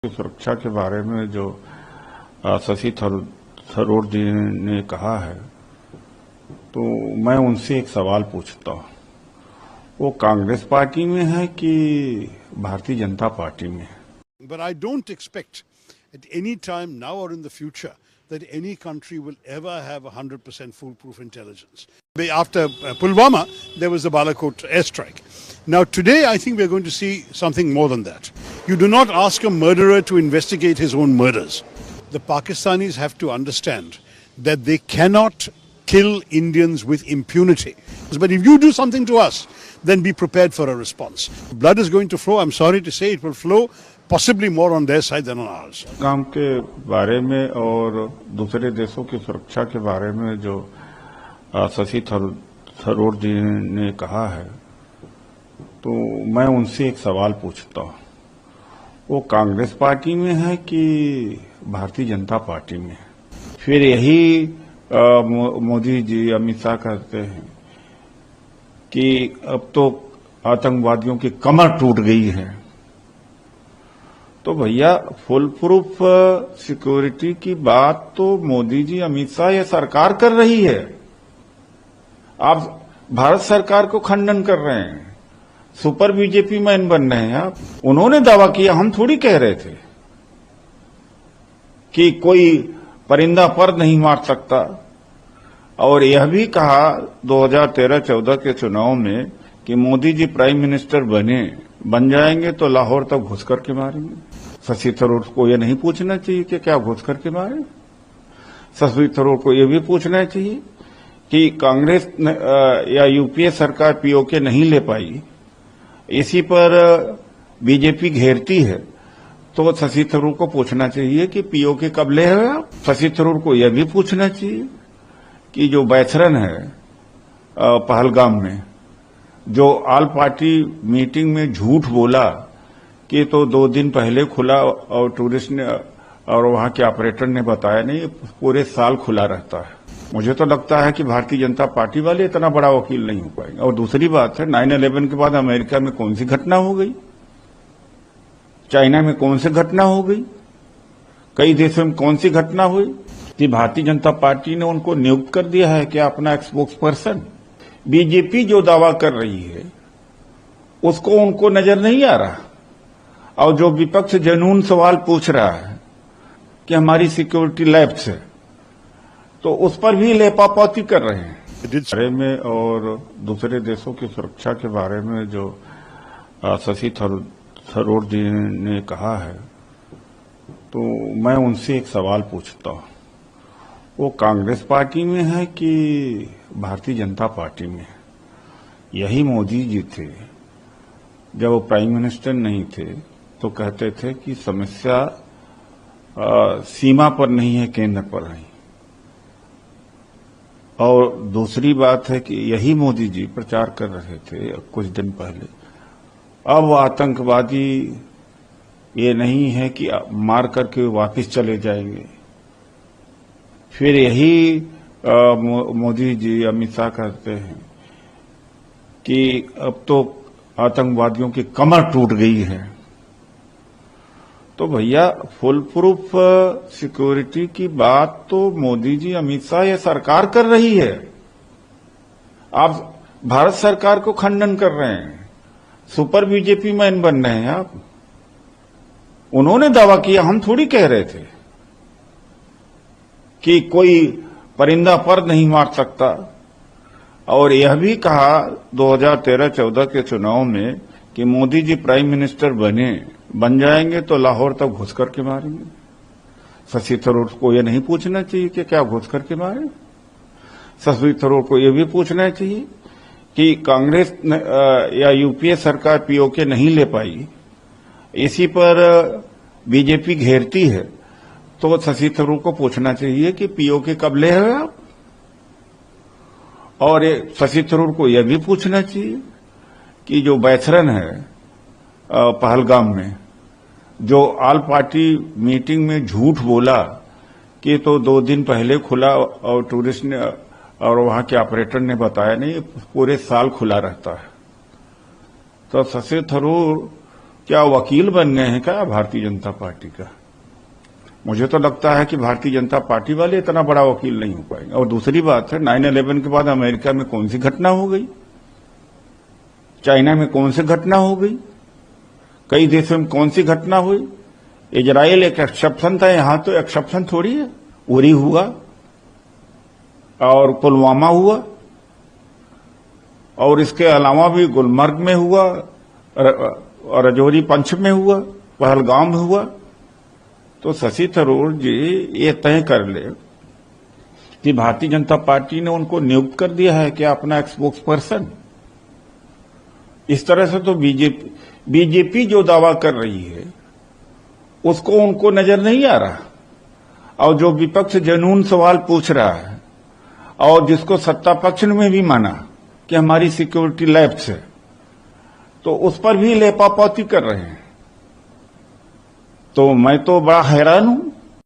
की सुरक्षा के बारे में जो शशि थरूर जी ने कहा है, तो मैं उनसे एक सवाल पूछता हूँ। वो कांग्रेस पार्टी में है कि भारतीय जनता पार्टी में है? But I don't expect at any time now or in the future that any country will ever have 100% foolproof intelligence. After Pulwama, there was the Balakot airstrike. Now today, I think we're going to see something more than that. You do not ask a murderer to investigate his own murders. The Pakistanis have to understand that they cannot kill Indians with impunity. But if you do something to us, then be prepared for a response. Blood is going to flow. I'm sorry to say it will flow possibly more on their side than on ours. काम के बारे में और दूसरे देशों की सुरक्षा के बारे में जो शशि थरूर जी ने कहा है, तो मैं उनसे एक सवाल पूछता हूँ। वो कांग्रेस पार्टी में है कि भारतीय जनता पार्टी में है? फिर यही मोदी जी अमित शाह कहते हैं कि अब तो आतंकवादियों की कमर टूट गई है। तो भैया, फुल प्रूफ सिक्योरिटी की बात तो मोदी जी अमित शाह ये सरकार कर रही है। आप भारत सरकार को खंडन कर रहे हैं, सुपर बीजेपी मैन बन रहे हैं आप। उन्होंने दावा किया, हम थोड़ी कह रहे थे कि कोई परिंदा पर नहीं मार सकता। और यह भी कहा 2013-14 के चुनाव में कि मोदी जी प्राइम मिनिस्टर बन जाएंगे तो लाहौर तक घुस करके मारेंगे। शशि थरूर को यह नहीं पूछना चाहिए कि क्या घुस करके मारे? शशि थरूर को यह भी पूछना चाहिए कि कांग्रेस या यूपीए सरकार पीओके नहीं ले पाई, इसी पर बीजेपी घेरती है, तो शशि थरूर को पूछना चाहिए कि पीओके कब ले हैं आप? शशि थरूर को यह भी पूछना चाहिए कि जो बैचरन है पहलगाम में, जो ऑल पार्टी मीटिंग में झूठ बोला कि तो 2 दिन पहले खुला और टूरिस्ट ने और वहां के ऑपरेटर ने बताया नहीं, पूरे साल खुला रहता है। मुझे तो लगता है कि भारतीय जनता पार्टी वाले इतना बड़ा वकील नहीं हो पाएंगे। और दूसरी बात है, 9/11 के बाद अमेरिका में कौन सी घटना हो गई, चाइना में कौन सी घटना हो गई, कई देशों में कौन सी घटना हुई कि भारतीय जनता पार्टी ने उनको नियुक्त कर दिया है क्या अपना स्पोक्स पर्सन? बीजेपी जो दावा कर रही है उसको उनको नजर नहीं आ रहा। और जो विपक्ष जनून सवाल पूछ रहा है कि हमारी सिक्योरिटी लैप्स है, तो उस पर भी लेपापोती कर रहे हैं। बारे में और दूसरे देशों की सुरक्षा के बारे में जो शशि थरूर जी ने कहा है, तो मैं उनसे एक सवाल पूछता हूँ। वो कांग्रेस पार्टी में है कि भारतीय जनता पार्टी में है? यही मोदी जी थे, जब वो प्राइम मिनिस्टर नहीं थे तो कहते थे कि समस्या सीमा पर नहीं है, केंद्र पर है। और दूसरी बात है कि यही मोदी जी प्रचार कर रहे थे कुछ दिन पहले, अब आतंकवादी ये नहीं है कि मार करके वापस चले जाएंगे। फिर यही मोदी जी अमित शाह कहते हैं कि अब तो आतंकवादियों की कमर टूट गई है। तो भैया, फुल प्रूफ सिक्योरिटी की बात तो मोदी जी अमित शाह ये सरकार कर रही है। आप भारत सरकार को खंडन कर रहे हैं, सुपर बीजेपी मैन बन रहे हैं आप। उन्होंने दावा किया, हम थोड़ी कह रहे थे कि कोई परिंदा पर नहीं मार सकता। और यह भी कहा 2013-14 के चुनाव में कि मोदी जी प्राइम मिनिस्टर बन जाएंगे तो लाहौर तक घुस करके मारेंगे। शशि थरूर को यह नहीं पूछना चाहिए कि क्या घुस करके मारे? शशि थरूर को यह भी पूछना चाहिए कि कांग्रेस या यूपीए सरकार पीओके नहीं ले पाई, इसी पर बीजेपी घेरती है, तो शशि थरूर को पूछना चाहिए कि पीओके कब ले हैं आप? और शशि थरूर को यह भी पूछना चाहिए कि जो बैचरन है पहलगाम में, जो ऑल पार्टी मीटिंग में झूठ बोला कि तो 2 दिन पहले खुला और टूरिस्ट ने और वहां के ऑपरेटर ने बताया नहीं, पूरे साल खुला रहता है। तो शशि थरूर क्या वकील बन गए हैं क्या भारतीय जनता पार्टी का? मुझे तो लगता है कि भारतीय जनता पार्टी वाले इतना बड़ा वकील नहीं हो पाएंगे। और दूसरी बात है, 9/11 के बाद अमेरिका में कौन सी घटना हो गई, चाइना में कौन सी घटना हो गई, कई देशों में कौन सी घटना हुई? इजराइल एक एक्सेप्शन था, यहां तो एक्सेप्शन थोड़ी है। उरी हुआ और पुलवामा हुआ और इसके अलावा भी गुलमर्ग में हुआ और रजौरी पंच में हुआ, पहलगाम में हुआ। तो शशि थरूर जी ये तय कर ले कि भारतीय जनता पार्टी ने उनको नियुक्त कर दिया है क्या अपना स्पोक्स पर्सन। इस तरह से तो बीजेपी जो दावा कर रही है उसको उनको नजर नहीं आ रहा, और जो विपक्ष जनून सवाल पूछ रहा है और जिसको सत्ता पक्ष में भी माना कि हमारी सिक्योरिटी लैप्स है, तो उस पर भी लेपापोती कर रहे हैं। तो मैं तो बड़ा हैरान हूं